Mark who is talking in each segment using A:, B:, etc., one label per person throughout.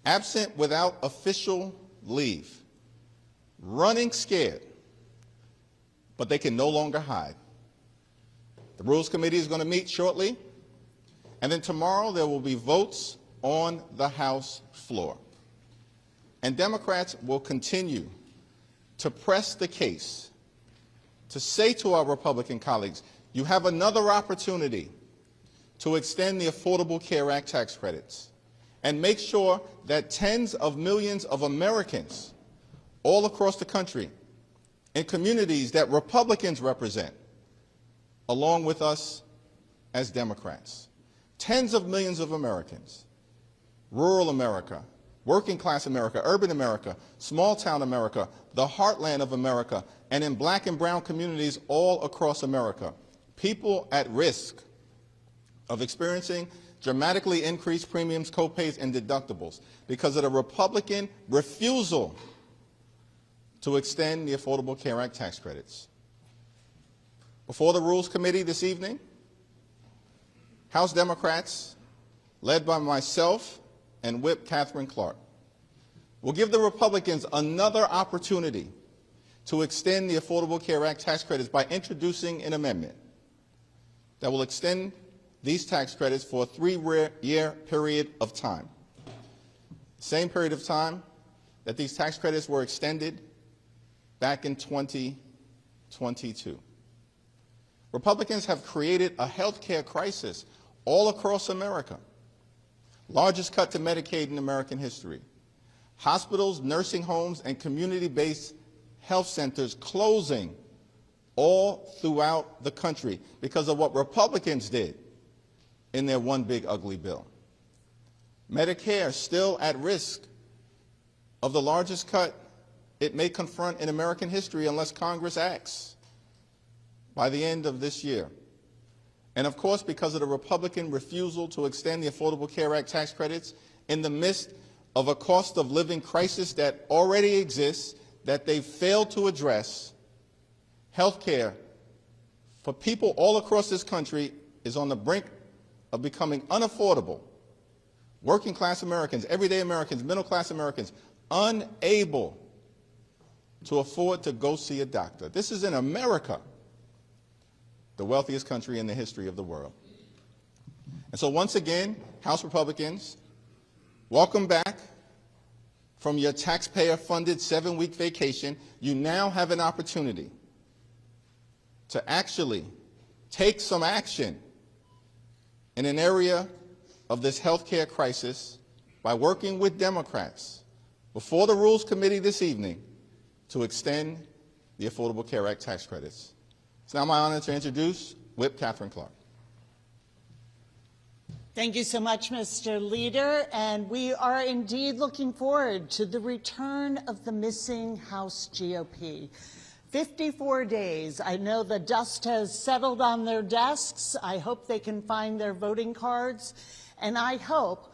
A: absent without official leave, running scared, but they can no longer hide. The Rules Committee is going to meet shortly, and then tomorrow there will be votes on the House floor. And Democrats will continue to press the case, to say to our Republican colleagues, you have another opportunity to extend the Affordable Care Act tax credits and make sure that tens of millions of Americans all across the country in communities that Republicans represent, along with us as Democrats, tens of millions of Americans, rural America, working class America, urban America, small town America, the heartland of America, and in black and brown communities all across America, people at risk of experiencing dramatically increased premiums, copays, and deductibles because of the Republican refusal to extend the Affordable Care Act tax credits. Before the Rules Committee this evening, House Democrats, led by myself and Whip Catherine Clark, will give the Republicans another opportunity to extend the Affordable Care Act tax credits by introducing an amendment that will extend these tax credits for a 3-year period of time. Same period of time that these tax credits were extended back in 2022. Republicans have created a health care crisis all across America. Largest cut to Medicaid in American history. Hospitals, nursing homes, and community-based health centers closing all throughout the country because of what Republicans did in their one big ugly bill. Medicare still at risk of the largest cut it may confront in American history unless Congress acts by the end of this year. And of course, because of the Republican refusal to extend the Affordable Care Act tax credits in the midst of a cost of living crisis that already exists, that they failed to address, health care for people all across this country is on the brink of becoming unaffordable. Working class Americans, everyday Americans, middle class Americans, unable to afford to go see a doctor. This is in America, the wealthiest country in the history of the world. And so once again, House Republicans, welcome back from your taxpayer-funded 7-week vacation. You now have an opportunity to actually take some action in an area of this health care crisis by working with Democrats before the Rules Committee this evening to extend the Affordable Care Act tax credits. It's now my honor to introduce Whip Catherine Clark.
B: Thank you so much, Mr. Leader, and we are indeed looking forward to the return of the missing House GOP. 54 days. I know the dust has settled on their desks. I hope they can find their voting cards. And I hope,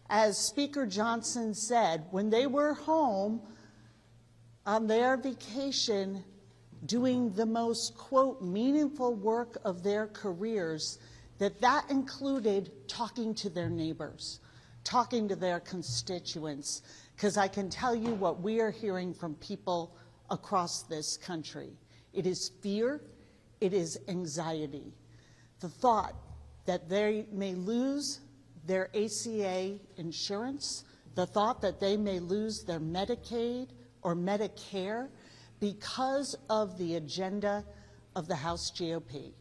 B: as Speaker Johnson said, when they were home on their vacation doing the most, quote, meaningful work of their careers, that included talking to their neighbors, talking to their constituents, because I can tell you what we are hearing from people across this country. It is fear, it is anxiety. The thought that they may lose their ACA insurance, the thought that they may lose their Medicaid or Medicare because of the agenda of the House GOP.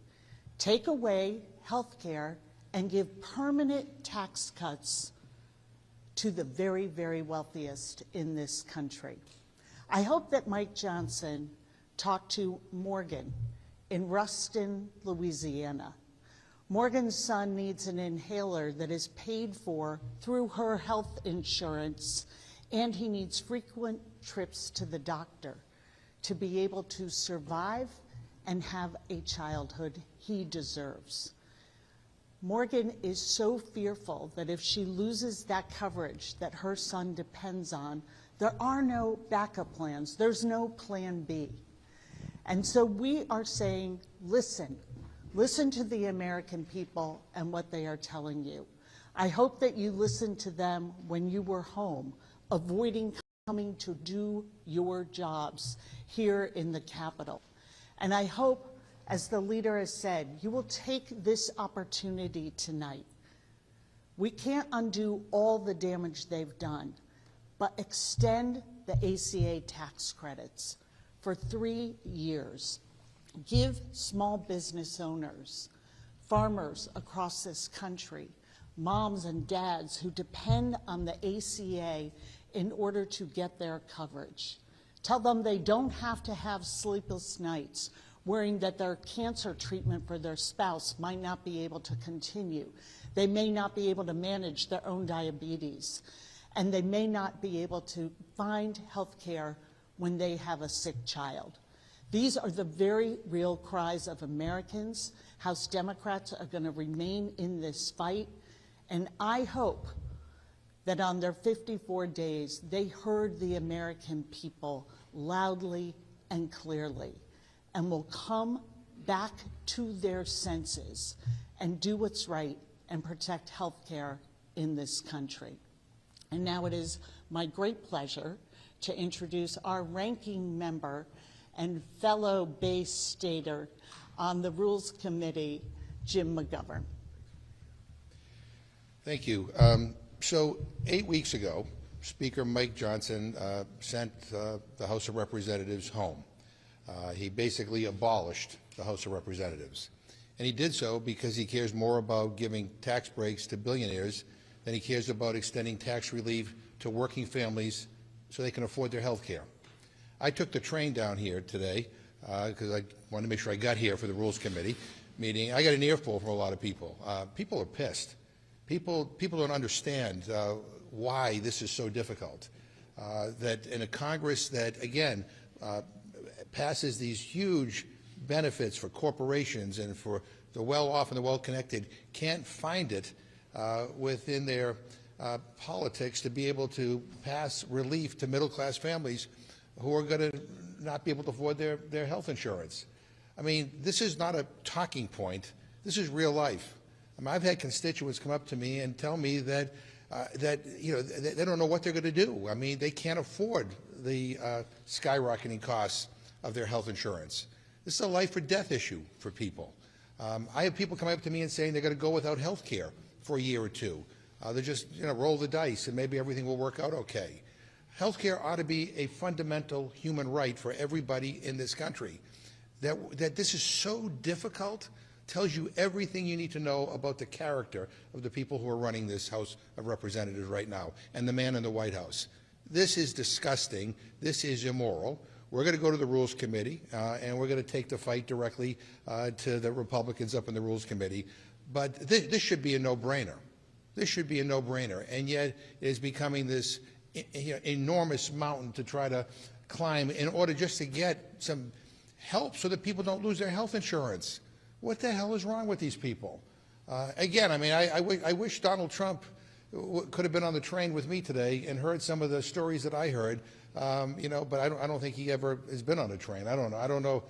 B: Take away health care and give permanent tax cuts to the very, very wealthiest in this country. I hope that Mike Johnson talked to Morgan in Ruston, Louisiana. Morgan's son needs an inhaler that is paid for through her health insurance, and he needs frequent trips to the doctor to be able to survive and have a childhood he deserves. Morgan is so fearful that if she loses that coverage that her son depends on, there are no backup plans. There's no plan B. And so we are saying, listen to the American people and what they are telling you. I hope that you listened to them when you were home, avoiding coming to do your jobs here in the Capitol. And I hope, as the leader has said, you will take this opportunity tonight. We can't undo all the damage they've done, but extend the ACA tax credits for 3 years. Give small business owners, farmers across this country, moms and dads who depend on the ACA in order to get their coverage. Tell them they don't have to have sleepless nights worrying that their cancer treatment for their spouse might not be able to continue. They may not be able to manage their own diabetes, and they may not be able to find health care when they have a sick child. These are the very real cries of Americans. House Democrats are going to remain in this fight, and I hope that on their 54 days, they heard the American people loudly and clearly and will come back to their senses and do what's right and protect health care in this country. And now it is my great pleasure to introduce our ranking member and fellow Bay Stater on the Rules Committee, Jim McGovern.
C: Thank you. So 8 weeks ago, Speaker Mike Johnson sent the House of Representatives home. He basically abolished the House of Representatives. And he did so because he cares more about giving tax breaks to billionaires than he cares about extending tax relief to working families so they can afford their health care. I took the train down here today because I wanted to make sure I got here for the Rules Committee meeting. I got an earful from a lot of people. People are pissed. People don't understand why this is so difficult. That in a Congress that, again, passes these huge benefits for corporations and for the well-off and the well-connected, can't find it within their politics to be able to pass relief to middle-class families who are going to not be able to afford their health insurance. I mean, this is not a talking point. This is real life. I mean, I've had constituents come up to me and tell me that they don't know what they're going to do. I mean, they can't afford the skyrocketing costs of their health insurance. This is a life or death issue for people. I have people coming up to me and saying they're going to go without health care for a year or two. They just roll the dice and maybe everything will work out okay. Health care ought to be a fundamental human right for everybody in this country. That this is so difficult tells you everything you need to know about the character of the people who are running this House of Representatives right now and the man in the White House. This is disgusting. This is immoral. We're going to go to the Rules Committee, and we're going to take the fight directly to the Republicans up in the Rules Committee. But this should be a no-brainer. This should be a no-brainer, and yet it is becoming this enormous mountain to try to climb in order just to get some help so that people don't lose their health insurance. What the hell is wrong with these people? Again, I mean, I wish Donald Trump could have been on the train with me today and heard some of the stories that I heard. But I don't think he ever has been on a train. I don't know.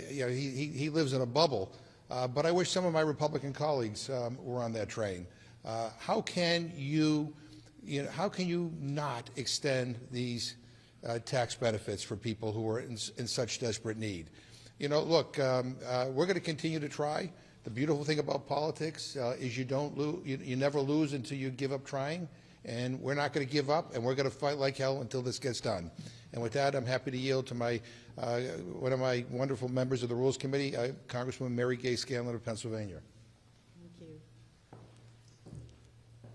C: He lives in a bubble. But I wish some of my Republican colleagues were on that train. How can you not extend these tax benefits for people who are in such desperate need? Look, we're going to continue to try. The beautiful thing about politics is you never lose until you give up trying. And we're not going to give up, and we're going to fight like hell until this gets done. And with that, I'm happy to yield to one of my wonderful members of the Rules Committee, Congresswoman Mary Gay Scanlon of Pennsylvania.
D: Thank you.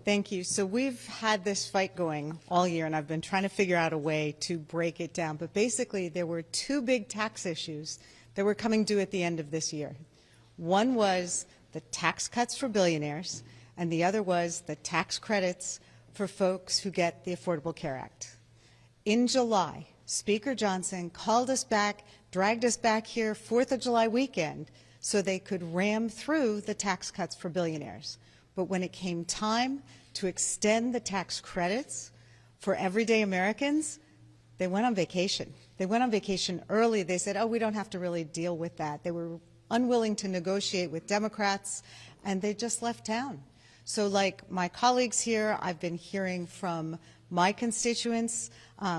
D: Thank you. So we've had this fight going all year, and I've been trying to figure out a way to break it down. But basically, there were two big tax issues that were coming due at the end of this year. One was the tax cuts for billionaires, and the other was the tax credits for folks who get the Affordable Care Act. In July, Speaker Johnson called us back, dragged us back here 4th of July weekend so they could ram through the tax cuts for billionaires. But when it came time to extend the tax credits for everyday Americans, they went on vacation. They went on vacation early. They said, oh, we don't have to really deal with that. They were unwilling to negotiate with Democrats, and they just left town. So like my colleagues here, I've been hearing from my constituents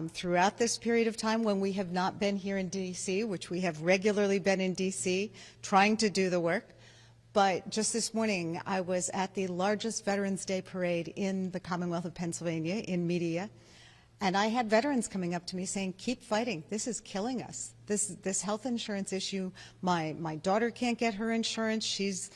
D: throughout this period of time when we have not been here in D.C., which we have regularly been in D.C., trying to do the work. But just this morning, I was at the largest Veterans Day parade in the Commonwealth of Pennsylvania, in Media, and I had veterans coming up to me saying, keep fighting. This is killing us. This health insurance issue, my daughter can't get her insurance. She's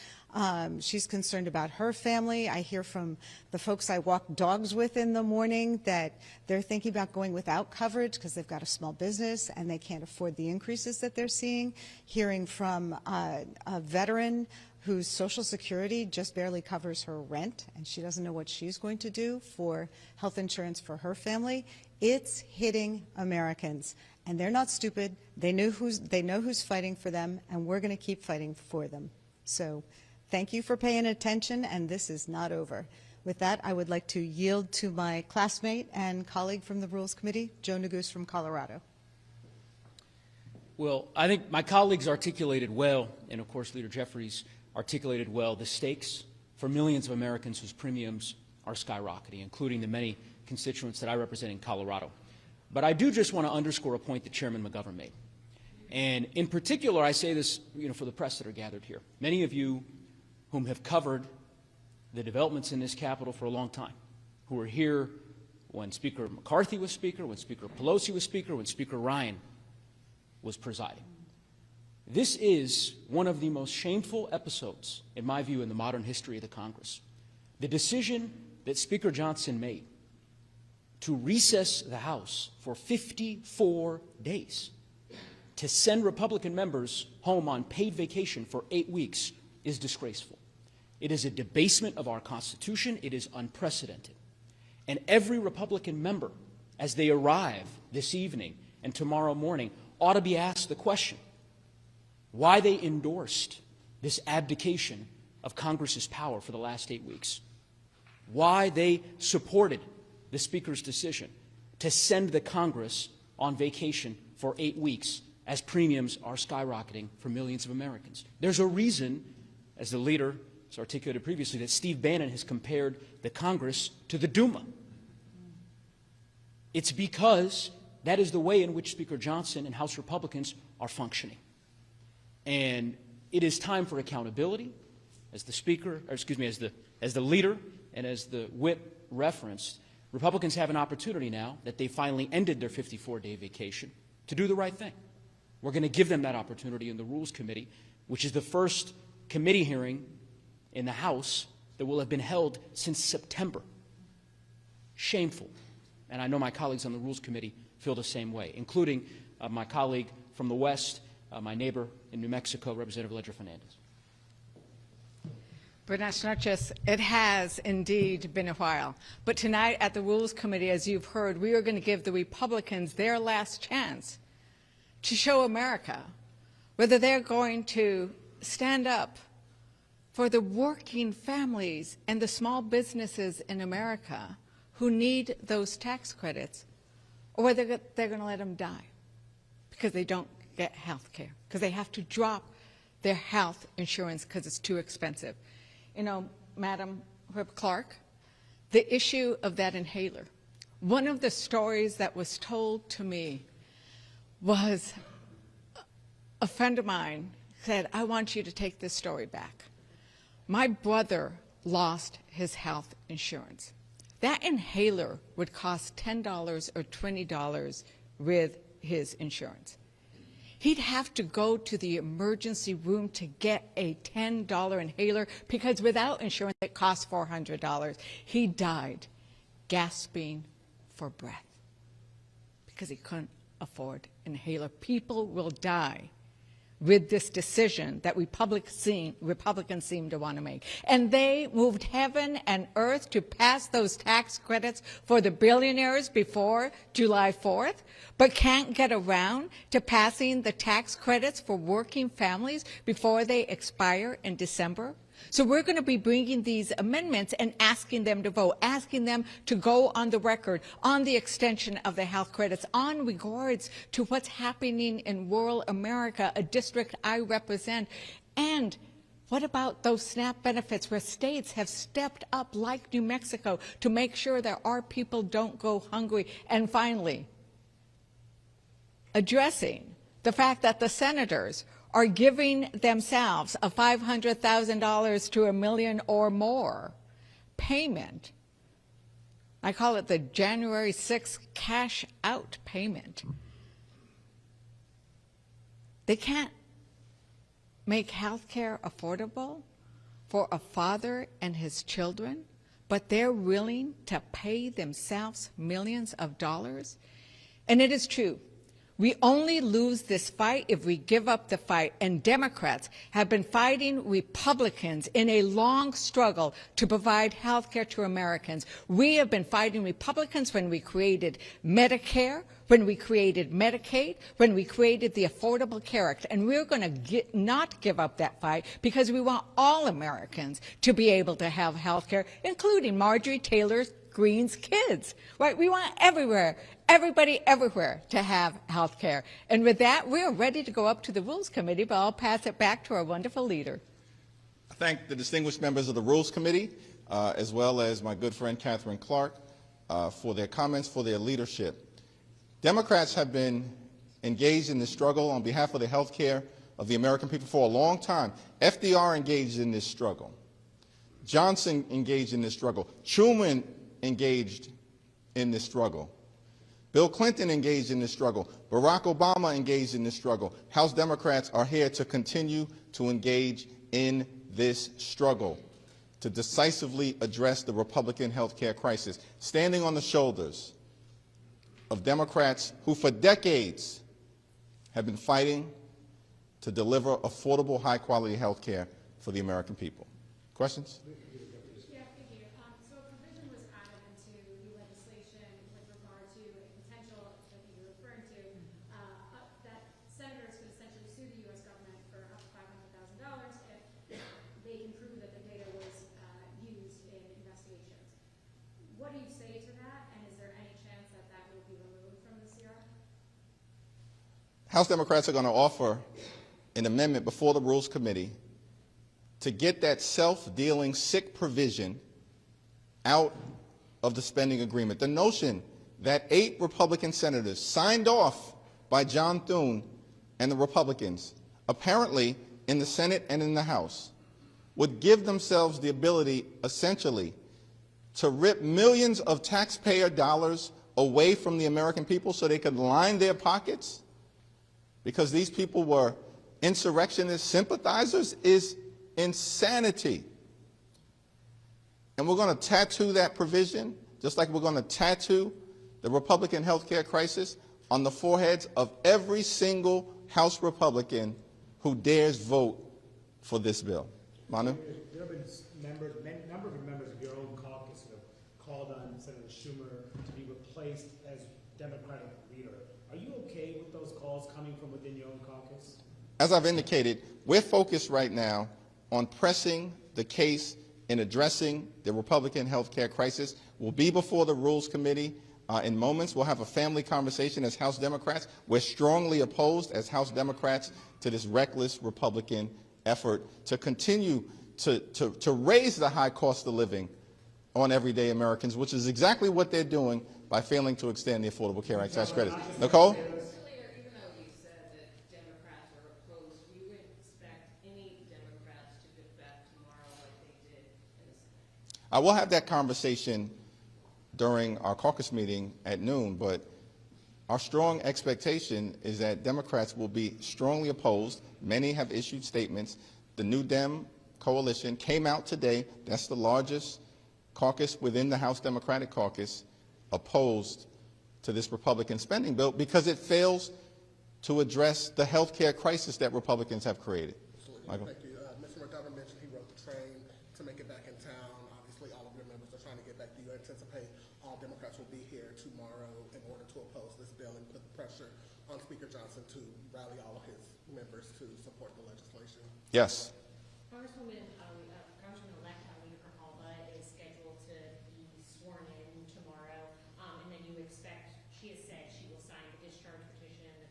D: concerned about her family. I hear from the folks I walk dogs with in the morning that they're thinking about going without coverage because they've got a small business and they can't afford the increases that they're seeing. Hearing from a veteran whose Social Security just barely covers her rent and she doesn't know what she's going to do for health insurance for her family. It's hitting Americans, and they're not stupid. They know who's fighting for them, and we're going to keep fighting for them. So thank you for paying attention, and this is not over. With that, I would like to yield to my classmate and colleague from the Rules Committee, Joe Neguse from Colorado.
E: Well, I think my colleagues articulated well, and of course Leader Jeffries articulated well, the stakes for millions of Americans whose premiums are skyrocketing, including the many constituents that I represent in Colorado. But I do just want to underscore a point that Chairman McGovern made. And in particular, I say this for the press that are gathered here. Many of you whom have covered the developments in this Capitol for a long time, who were here when Speaker McCarthy was Speaker, when Speaker Pelosi was Speaker, when Speaker Ryan was presiding. This is one of the most shameful episodes, in my view, in the modern history of the Congress. The decision that Speaker Johnson made to recess the House for 54 days, to send Republican members home on paid vacation for 8 weeks, is disgraceful. It is a debasement of our Constitution. It is unprecedented. And every Republican member, as they arrive this evening and tomorrow morning, ought to be asked the question, why they endorsed this abdication of Congress's power for the last 8 weeks, why they supported the Speaker's decision to send the Congress on vacation for 8 weeks as premiums are skyrocketing for millions of Americans. There's a reason, as the leader has articulated previously, that Steve Bannon has compared the Congress to the Duma. It's because that is the way in which Speaker Johnson and House Republicans are functioning. And it is time for accountability. As the Speaker, or excuse me, as the leader and as the whip referenced, Republicans have an opportunity now that they finally ended their 54-day vacation to do the right thing. We're going to give them that opportunity in the Rules Committee, which is the first committee hearing in the House that will have been held since September. Shameful. And I know my colleagues on the Rules Committee feel the same way, including my colleague from the West, my neighbor in New Mexico, Representative Ledger Fernandez.
F: Buenas noches. It has indeed been a while. But tonight at the Rules Committee, as you've heard, we are going to give the Republicans their last chance to show America whether they're going to stand up for the working families and the small businesses in America who need those tax credits, or whether they're going to let them die because they don't get health care, because they have to drop their health insurance because it's too expensive. You know, Madam Rep. Clark, the issue of that inhaler, one of the stories that was told to me was a friend of mine said, I want you to take this story back. My brother lost his health insurance. That inhaler would cost $10 or $20 with his insurance. He'd have to go to the emergency room to get a $10 inhaler because without insurance it costs $400. He died gasping for breath because he couldn't afford an inhaler. People will die with this decision that Republicans seem to want to make. And they moved heaven and earth to pass those tax credits for the billionaires before July 4th, but can't get around to passing the tax credits for working families before they expire in December. So we're going to be bringing these amendments and asking them to vote, asking them to go on the record on the extension of the health credits, on regards to what's happening in rural America, a district I represent, and What about those SNAP benefits where states have stepped up, like New Mexico, to make sure that our people don't go hungry? And finally, addressing the fact that the senators are giving themselves a $500,000 to $1 million or more payment. I call it the January 6th cash out payment. They can't make health care affordable for a father and his children, but they're willing to pay themselves millions of dollars. And it is true. We only lose this fight if we give up the fight. And Democrats have been fighting Republicans in a long struggle to provide health care to Americans. We have been fighting Republicans when we created Medicare, when we created Medicaid, when we created the Affordable Care Act. And we're going to not give up that fight because we want all Americans to be able to have health care, including Marjorie Taylor Greene's kids, right? We want everybody everywhere to have health care. And with that, we're ready to go up to the Rules Committee, but I'll pass it back to our wonderful leader.
A: I thank the distinguished members of the Rules Committee, as well as my good friend Catherine Clark, for their comments, for their leadership. Democrats have been engaged in this struggle on behalf of the health care of the American people for a long time. FDR engaged in this struggle. Johnson engaged in this struggle. Truman engaged in this struggle. Bill Clinton engaged in this struggle. Barack Obama engaged in this struggle. House Democrats are here to continue to engage in this struggle to decisively address the Republican health care crisis, standing on the shoulders of Democrats who for decades have been fighting to deliver affordable, high-quality health care for the American people. Questions? House Democrats are going to offer an amendment before the Rules Committee to get that self-dealing sick provision out of the spending agreement. The notion that 8 Republican senators signed off by John Thune and the Republicans, apparently in the Senate and in the House, would give themselves the ability, essentially, to rip millions of taxpayer dollars away from the American people so they could line their pockets because these people were insurrectionist sympathizers is insanity. And we're going to tattoo that provision, just like we're going to tattoo the Republican health care crisis on the foreheads of every single House Republican who dares vote for this bill. Manu?
G: There have been a number of members of your own caucus who have called on Senator Schumer to be replaced as Democratic leader. Are you okay with those calls coming from within your own caucus?
A: As I've indicated, we're focused right now on pressing the case in addressing the Republican health care crisis. We'll be before the Rules Committee in moments. We'll have a family conversation as House Democrats. We're strongly opposed as House Democrats to this reckless Republican effort to continue to raise the high cost of living on everyday Americans, which is exactly what they're doing by failing to extend the Affordable Care Act tax credits. Nicole? I will have that conversation during our caucus meeting at noon, but our strong expectation is that Democrats will be strongly opposed. Many have issued statements. The New Dem coalition came out today. That's the largest caucus within the House Democratic Caucus, opposed to this Republican spending bill because it fails to address the health care crisis that Republicans have created.
H: Absolutely.
A: Michael?
H: Thank you. Mr. McGovern mentioned he rode the train to make it back in town. Obviously, all of your members are trying to get back. Do you anticipate all Democrats will be here tomorrow in order to oppose this bill and put pressure on Speaker Johnson to rally all of his members to support the legislation?
A: Yes.
I: Congresswoman-elect Alina Grijalva is scheduled to be sworn in tomorrow, and then you expect, she has said she will sign the discharge petition, the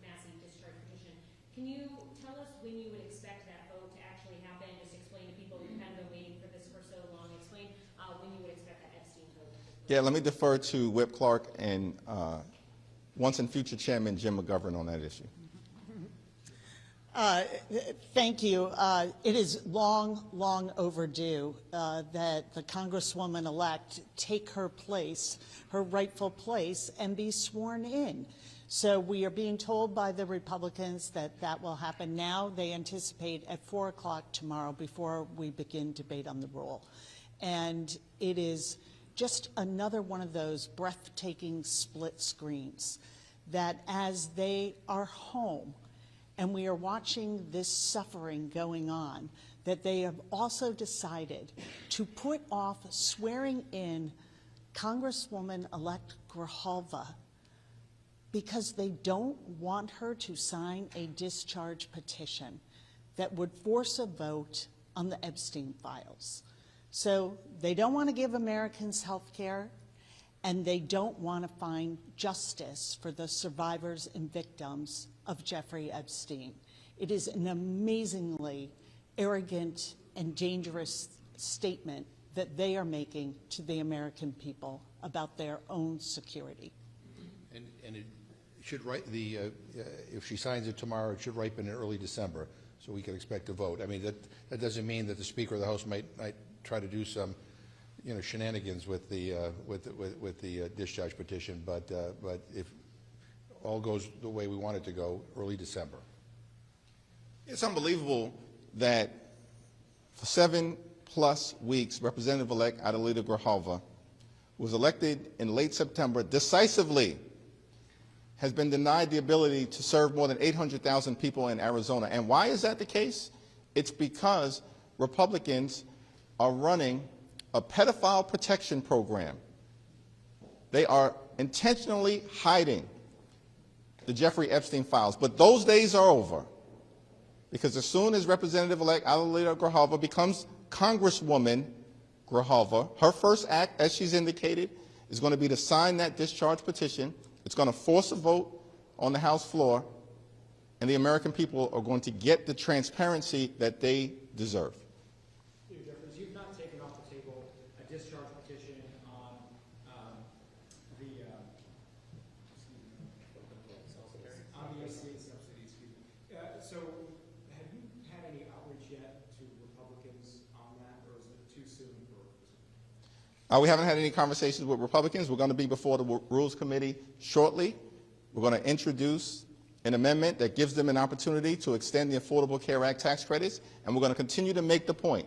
I: Massey discharge petition. Can you tell us when you would expect that vote to actually actually happen? Just explain to people who've kind of been waiting for this for so long. Explain when you would expect that Epstein vote.
A: Yeah, let me defer to Whip Clark and once and future Chairman Jim McGovern on that issue.
B: Thank you. It is long, long overdue that the Congresswoman-elect take her place, her rightful place, and be sworn in. So we are being told by the Republicans that that will happen now. They anticipate at 4 o'clock tomorrow before we begin debate on the rule. And it is just another one of those breathtaking split screens that as they are home, and we are watching this suffering going on, that they have also decided to put off swearing in Congresswoman-elect Grijalva because they don't want her to sign a discharge petition that would force a vote on the Epstein files. So they don't want to give Americans health care, and they don't want to find justice for the survivors and victims of Jeffrey Epstein. It is an amazingly arrogant and dangerous statement that they are making to the American people about their own security.
C: And it should if she signs it tomorrow, it should ripen in early December, so we can expect a vote. I mean, that doesn't mean that the Speaker of the House might try to do some, shenanigans with the discharge petition, but if all goes the way we want it to go, early December.
A: It's unbelievable that for 7+ weeks, Representative-elect Adelita Grijalva was elected in late September decisively, has been denied the ability to serve more than 800,000 people in Arizona. And why is that the case? It's because Republicans are running a pedophile protection program. They are intentionally hiding the Jeffrey Epstein files. But those days are over, because as soon as Representative-elect Adelita Grijalva becomes Congresswoman Grijalva, her first act, as she's indicated, is going to be to sign that discharge petition. It's going to force a vote on the House floor, and the American people are going to get the transparency that they deserve.
G: Jeffries, you've not taken off the table a discharge petition on the subsidies. So have you had any outreach yet to Republicans on that, or is it too soon for?
A: We haven't had any conversations with Republicans. We're going to be before the Rules Committee shortly. We're going to introduce an amendment that gives them an opportunity to extend the Affordable Care Act tax credits, and we're going to continue to make the point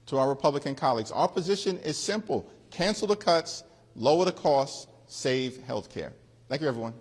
A: to our Republican colleagues. Our position is simple: cancel the cuts, lower the costs, save health care. Thank you, everyone.